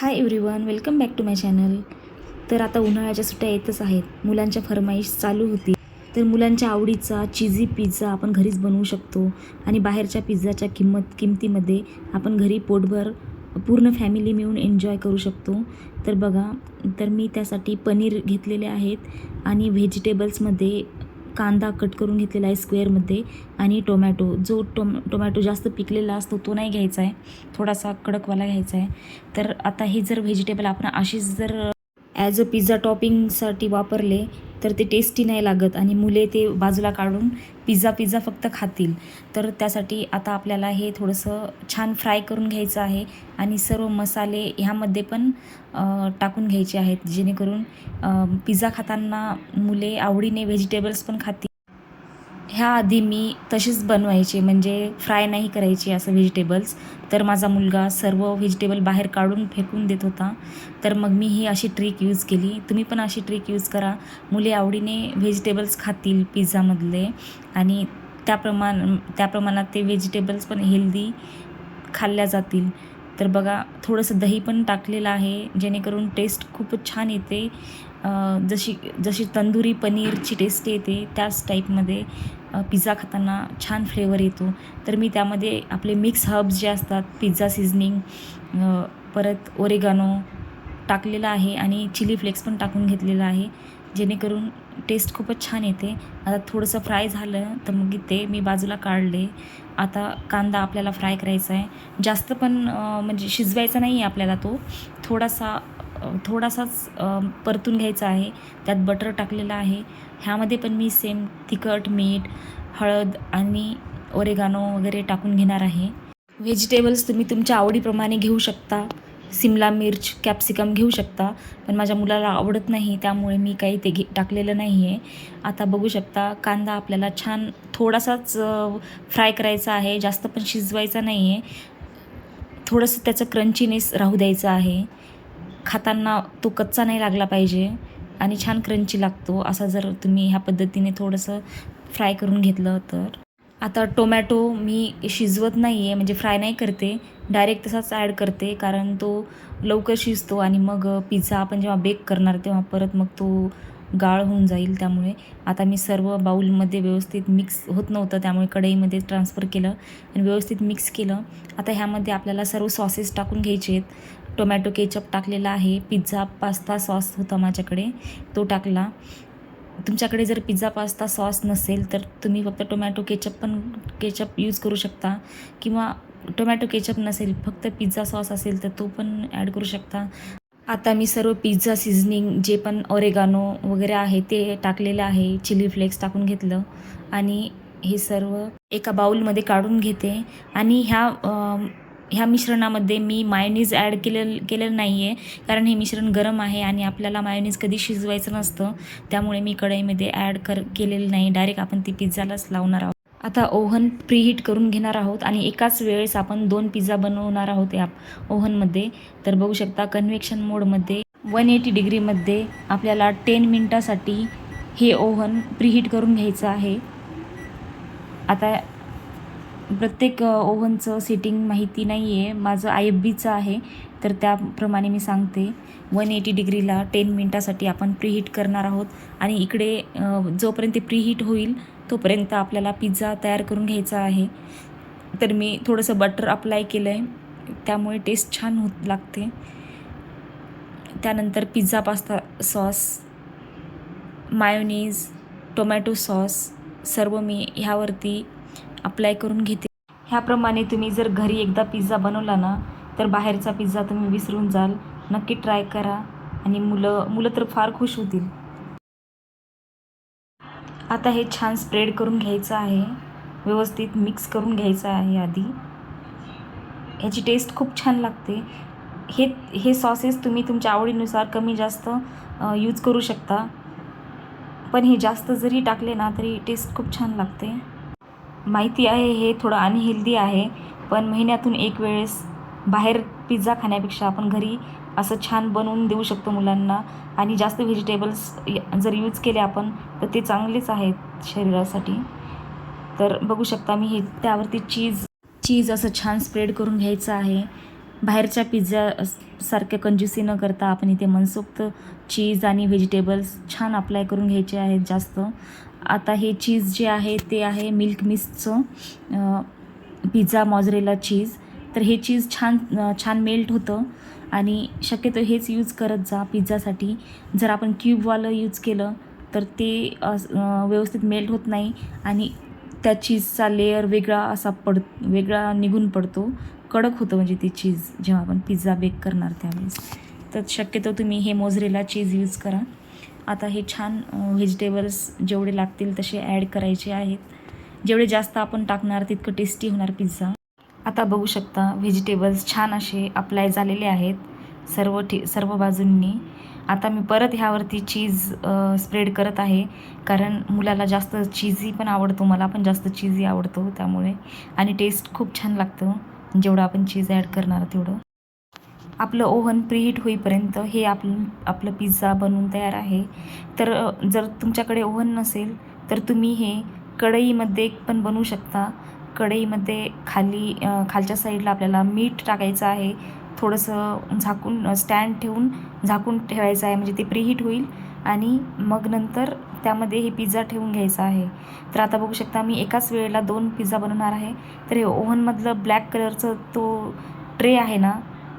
High everyone, welcome back to my channel. तर आता उन्हाळ्याच्या सुट्ट्या येतच आहेत. मुलांच्या फरमाईश चालू होती. तर मुलांच्या आवडीचा चीझी पिझ्झा आपण घरीच बनवू शकतो आणि बाहेरच्या पिझ्झाच्या किमतीमध्ये आपण घरी पोटभर पूर्ण फॅमिली मिळून एन्जॉय करू शकतो. तर बघा, तर मी त्यासाठी पनीर घेतलेले आहेत आणि व्हेजिटेबल्समध्ये कांदा कट करून घेतलेला आहे स्क्वेअरमध्ये आणि टोमॅटो. जो टोमॅटो जास्त पिकलेला असतो तो नाही घ्यायचा आहे, थोडासा कडकवाला घ्यायचा आहे. तर आता हे जर व्हेजिटेबल आपण अशीच जर ॲज अ पिझ्झा टॉपिंगसाठी वापरले तर ते टेस्टी नाही लागत आणि मुले ते बाजूला काढून पिझ्झा फक्त खातील. तर त्यासाठी आता आपल्याला हे थोडंसं छान फ्राय करून घ्यायचं आहे आणि सर्व मसाले ह्यामध्ये पण टाकून घ्यायचे आहेत, जेणेकरून पिझ्झा खाताना मुले आवडीने व्हेजिटेबल्स पण खातील. ह्याआधी मी तशीच बनवायचे, म्हणजे फ्राय नाही करायची असं व्हेजिटेबल्स. तर माझा मुलगा सर्व व्हेजिटेबल बाहेर काढून फेकून देत होता. तर मग मी ही अशी ट्रिक यूज केली. तुम्ही पण अशी ट्रिक यूज करा, मुले आवडीने व्हेजिटेबल्स खातील पिझ्झामधले आणि त्या प्रमाणात ते व्हेजिटेबल्स पण हेल्दी खाल्ल्या जातील. तर बघा, थोडंसं दही पण टाकलेलं आहे, जेणेकरून टेस्ट खूपच छान येते. जशी जशी तंदुरी पनीरची टेस्ट येते त्याच टाईपमध्ये पिझ्झा खाताना छान फ्लेवर येतो. तर मी त्यामध्ये आपले मिक्स हर्ब्स जे असतात, पिझ्झा सीझनिंग, परत ओरेगानो टाकलेलं आहे आणि चिली फ्लेक्स पण टाकून घेतलेलं आहे, जेणेकरून टेस्ट खूपच छान येते. आता थोडंसं फ्राय झालं तर मग ते मी बाजूला काढले. आता कांदा आपल्याला फ्राय करायचा आहे. जास्त पण म्हणजे शिजवायचा नाही आहे आपल्याला, तो थोडासाच परतून घ्यायचा आहे. त्यात बटर टाकलेलं आहे. ह्यामध्ये पण मी सेम तिखट, मीठ, हळद आणि ओरेगानो वगैरे टाकून घेणार आहे. व्हेजिटेबल्स तुम्ही तुमच्या आवडीप्रमाणे घेऊ शकता. सिमला मिर्च, कॅप्सिकम घेऊ शकता, पण माझ्या मुलाला आवडत नाही, त्यामुळे मी काही ते टाकलेलं नाही आहे. आता बघू शकता, कांदा आपल्याला छान थोडासाच फ्राय करायचा आहे, जास्त पण शिजवायचा नाही आहे. थोडंसं त्याचं क्रंचीनेस राहू द्यायचं आहे. खाताना तो कच्चा नाही लागला पाहिजे आणि छान क्रंची लागतो, असा जर तुम्ही ह्या पद्धतीने थोडंसं फ्राय करून घेतलं तर. आता टोमॅटो मी शिजवत नाही आहे, म्हणजे फ्राय नाही करते, डायरेक्ट तसाच ॲड करते, कारण तो लवकर शिजतो आणि मग पिझ्झा आपण जेव्हा बेक करणार तेव्हा परत मग तो गाळ होऊन जाईल. त्यामुळे आता मी सर्व बाऊलमध्ये व्यवस्थित मिक्स होत नव्हतं, त्यामुळे कढईमध्ये ट्रान्सफर केलं आणि व्यवस्थित मिक्स केलं. आता ह्यामध्ये आपल्याला सर्व सॉसेस टाकून घ्यायचे आहेत. टोमॅटो केचप टाकलेला आहे, पिझ्झा पास्ता सॉस होता माझ्याकडे, तो टाकला. तुमच्याकडे जर पिझ्झा पास्ता सॉस नसेल तर तुम्ही फक्त टोमॅटो केचप यूज करू शकता, किंवा टोमॅटो केचप नसेल, फक्त पिझ्झा सॉस असेल तर तो पण ॲड करू शकता. आता मी सर्व पिझ्झा सीझनिंग जे पण ओरेगानो वगैरे आहे ते टाकलेलं आहे, चिली फ्लेक्स टाकून घेतलं आणि हे सर्व एका बाऊलमध्ये काढून घेते. आणि ह्या मिश्रणामध्ये मी मायोनीज ॲड केलेलं नाही आहे, कारण हे मिश्रण गरम आहे आणि आपल्याला मायोनीज कधी शिजवायचं नसतं, त्यामुळे मी कढईमध्ये केलेलं नाही, डायरेक्ट आपण ती पिझ्झालाच लावणार आहोत. आता ओव्हन प्रीहीट करून घेणार आहोत आणि एकाच वेळेस आपण 2 पिझ्झा बनवणार आहोत या ओव्हनमध्ये. तर बघू शकता, कन्व्हेक्शन मोडमध्ये 180 डिग्रीमध्ये आपल्याला 10 मिनटासाठी हे ओव्हन प्रीहीट करून घ्यायचं आहे. आता प्रत्येक ओव्हनचं सेटिंग माहिती नाही आहे, माझं IFBचं आहे, तर त्याप्रमाणे मी सांगते. 180 डिग्रीला 10 मिनटासाठी आपण प्रीहीट करणार आहोत आणि इकडे जोपर्यंत ते प्रीहीट होईल तोपर्यंत आपल्याला पिझ्झा तयार करून घ्यायचा आहे. तर मी थोडंसं बटर अप्लाय केलं आहे, त्यामुळे टेस्ट छान लागते. त्यानंतर pizza pasta sauce, mayonnaise, tomato sauce सर्व मी ह्यावरती अप्लाय करून घेते. ह्याप्रमाणे तुम्ही जर घरी एकदा पिझ्झा बनवला ना, तर बाहेरचा पिझ्झा तुम्ही विसरून जाल. नक्की ट्राय करा आणि मुलं तर फार खुश होतील. आता हे छान स्प्रेड करून घ्यायचं आहे, व्यवस्थित मिक्स करून घ्यायचं आहे आधी. ह्याची टेस्ट खूप छान लागते. हे सॉसेस तुम्ही तुमच्या आवडीनुसार कमी जास्त यूज करू शकता, पण हे जास्त जरी टाकले ना तरी टेस्ट खूप छान लागते. माहिती आहे हे थोडं अनहेल्दी आहे, पण महिन्यातून एक वेळेस बाहेर पिझ्झा खाण्यापेक्षा आपण घरी असं छान बनवून देऊ शकतो मुलांना. आणि जास्त व्हेजिटेबल्स जर यूज केले आपण तर ते चांगलेच आहेत शरीरासाठी. तर बघू शकता, मी त्यावरती चीज असं छान स्प्रेड करून घ्यायचं आहे. बाहेरच्या पिझ्झा सारख्या कंजूसी न करता आपण इथे मनसोक्त चीज आणि व्हेजिटेबल्स छान अप्लाय करून घ्यायचे आहेत जास्त. आता हे चीज जे आहे ते आहे मिल्क मिस्टचं पिझ्झा मॉझरेला चीज. तर हे चीज छान मेल्ट होतं आणि शक्यतो हेच यूज करत जा पिझ्झासाठी. जर आपण क्यूबवालं यूज केलं तर ते व्यवस्थित मेल्ट होत नाही आणि त्या चीजचा लेयर वेगळा निघून पडतो, कडक होतं म्हणजे ती चीज जेव्हा आपण पिझ्झा बेक करणार त्यावेळेस. तर शक्यतो तुम्ही हे मोझरेला चीज यूज करा. आता हे छान व्हेजिटेबल्स जेवढे लागतील तसे ॲड करायचे आहेत. जेवढे जास्त आपण टाकणार तितकं टेस्टी होणार पिझ्झा. आता बघू शकता व्हेजिटेबल्स छान असे अप्लाय झालेले आहेत सर्व बाजूंनी. आता मी परत ह्यावरती चीज स्प्रेड करत आहे, कारण मुलाला जास्त चीजी पण आवडतो, मला पण जास्त चीजी आवडतो त्यामुळे. आणि टेस्ट खूप छान लागतं जेवढं आपण चीज ॲड करणार तेवढं. आपलं ओव्हन प्रीहीट होईपर्यंत हे आपलं पिझ्झा बनवून तयार आहे. तर जर तुमच्याकडे ओव्हन नसेल तर तुम्ही हे कढईमध्ये पण बनवू शकता. कढईमध्ये खालच्या साईडला आपल्याला मीठ टाकायचं आहे, थोडंसं स्टँड ठेवून झाकून ठेवायचं आहे, म्हणजे ते प्रीहीट होईल आणि मग नंतर त्यामध्ये हे पिझ्झा ठेवून घ्यायचा आहे. तर आता बघू शकता मी एकाच वेळेला 2 पिझ्झा बनवणार आहे. तर हे ओव्हनमधलं ब्लॅक कलरचं तो ट्रे आहे ना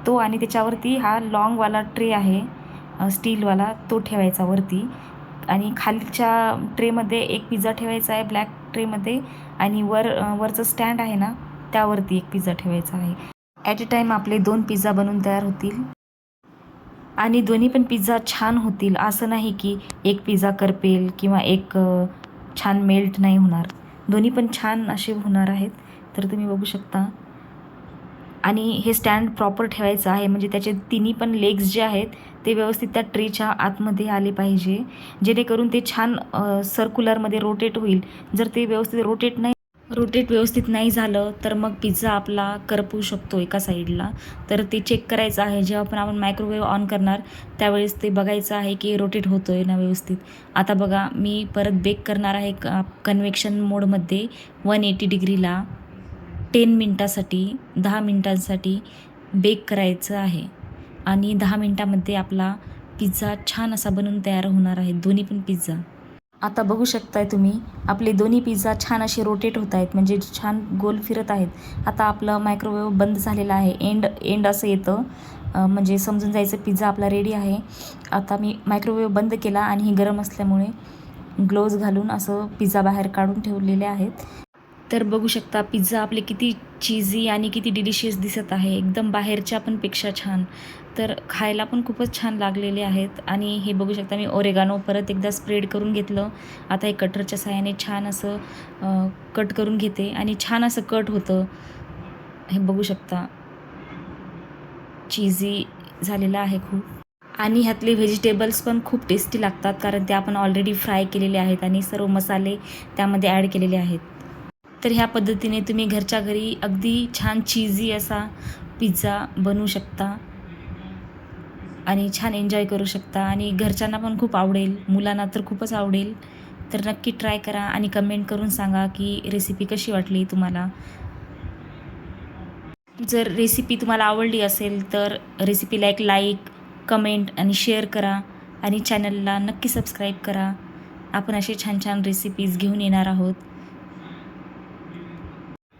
तो, आणि त्याच्यावरती हा लॉंगवाला ट्रे आहे स्टीलवाला, तो ठेवायचा वरती. आणि खालच्या ट्रेमध्ये एक पिझ्झा ठेवायचा आहे ब्लॅक ट्रेमध्ये, आणि वरचं स्टँड आहे ना त्यावरती एक पिझ्झा ठेवायचा आहे. ॲट अ टाईम आपले 2 पिझ्झा बनवून तयार होतील आणि दोन्ही पण पिझ्झा छान होतील. असं नाही की एक पिझ्झा करपेल किंवा एक छान मेल्ट नाही होणार. दोन्ही पण छान असे होणार आहेत. तर तुम्ही बघू शकता. आणि हे स्टँड प्रॉपर ठेवायचं आहे, म्हणजे त्याचे तिन्ही पण लेग्स जे आहेत ते व्यवस्थित त्या ट्रेच्या आतमध्ये आले पाहिजे, जेणेकरून ते छान सर्क्युलरमध्ये रोटेट होईल. जर ते रोटेट व्यवस्थित नाही झालं तर मग पिझ्झा आपला करपू शकतो एका साईडला. तर ते चेक करायचं आहे जेव्हा पण आपण मायक्रोवेव्ह ऑन करणार त्यावेळेस ते बघायचं आहे की रोटेट होतो आहे ना व्यवस्थित. आता बघा मी परत बेक करणार आहे कन्व्हेक्शन मोडमध्ये 180 डिग्रीला 10 मिनटांसाठी बेक करायचं आहे. आणि 10 मिनटामध्ये आपला पिझ्झा छान असा बनून तयार होणार आहे, दोन्ही पण पिझ्झा. आता बघू शकताय तुम्ही आपले दोन्ही पिझ्झा छान असे रोटेट होत आहेत, म्हणजे छान गोल फिरत आहेत. आता आपलं मायक्रोवेव्ह बंद झालेला आहे, एंड असं येतं, म्हणजे समजून जायचं पिझ्झा आपला रेडी आहे. आता मी मायक्रोवेव्ह बंद केला आणि हे गरम असल्यामुळे ग्लोव्ज घालून असं पिझ्झा बाहेर काढून ठेवलेले आहेत. तर बघू शकता पिझ्झा आपले किती चीजी आणि किती डिलिशियस दिसत आहे, एकदम बाहेरच्या पण पेक्षा छान. तर खायला पण खूपच छान लागलेले आहेत. आणि हे बघू शकता मी ओरेगानो परत एकदा स्प्रेड करून घेतलं. आता हे कटरच्या साहाय्याने छान असं कट करून घेते आणि छान असं कट होतं. हे बघू शकता चीजी झालेलं आहे खूप. आणि ह्यातले व्हेजिटेबल्स पण खूप टेस्टी लागतात, कारण ते आपण ऑलरेडी फ्राय केलेले आहेत आणि सर्व मसाले त्यामध्ये ॲड केलेले आहेत. तर ह्या पद्धतीने तुम्ही घरच्या घरी अगदी छान चीजी असा पिझ्झा बनवू शकता आणि छान एन्जॉय करू शकता. आणि घरच्यांना पण खूप आवडेल, मुलांना तर खूपच आवडेल. तर नक्की ट्राय करा आणि कमेंट करून सांगा की रेसिपी कशी वाटली तुम्हाला. जर रेसिपी तुम्हाला आवडली असेल तर रेसिपीला एक लाईक, कमेंट आणि शेअर करा आणि चॅनलला नक्की सबस्क्राईब करा. आपण असे छान छान रेसिपीज घेऊन येणार आहोत.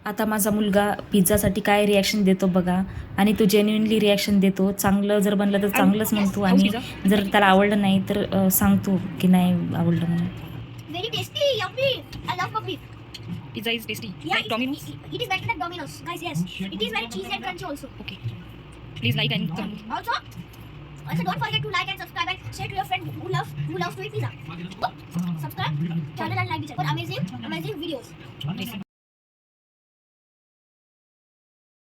आता माझा मुलगा पिझ्झासाठी काय रिॲक्शन देतो बघा, आणि तो जेन्युइनली रिॲक्शन देतो. चांगलं जर बनलं तर चांगलंच म्हणतो, आणि जर त्याला आवडलं नाही तर सांगतो की नाही आवडलं म्हणून. Very tasty, yummy. I love puppy. Pizza is tasty. Yeah, Like Domino's. it is better than Domino's, guys. Yes, it is very cheesy and crunchy also. Okay. Please like and Also, don't forget to like and subscribe and share to your friend who loves to eat pizza. Subscribe, channel and like the channel for amazing videos.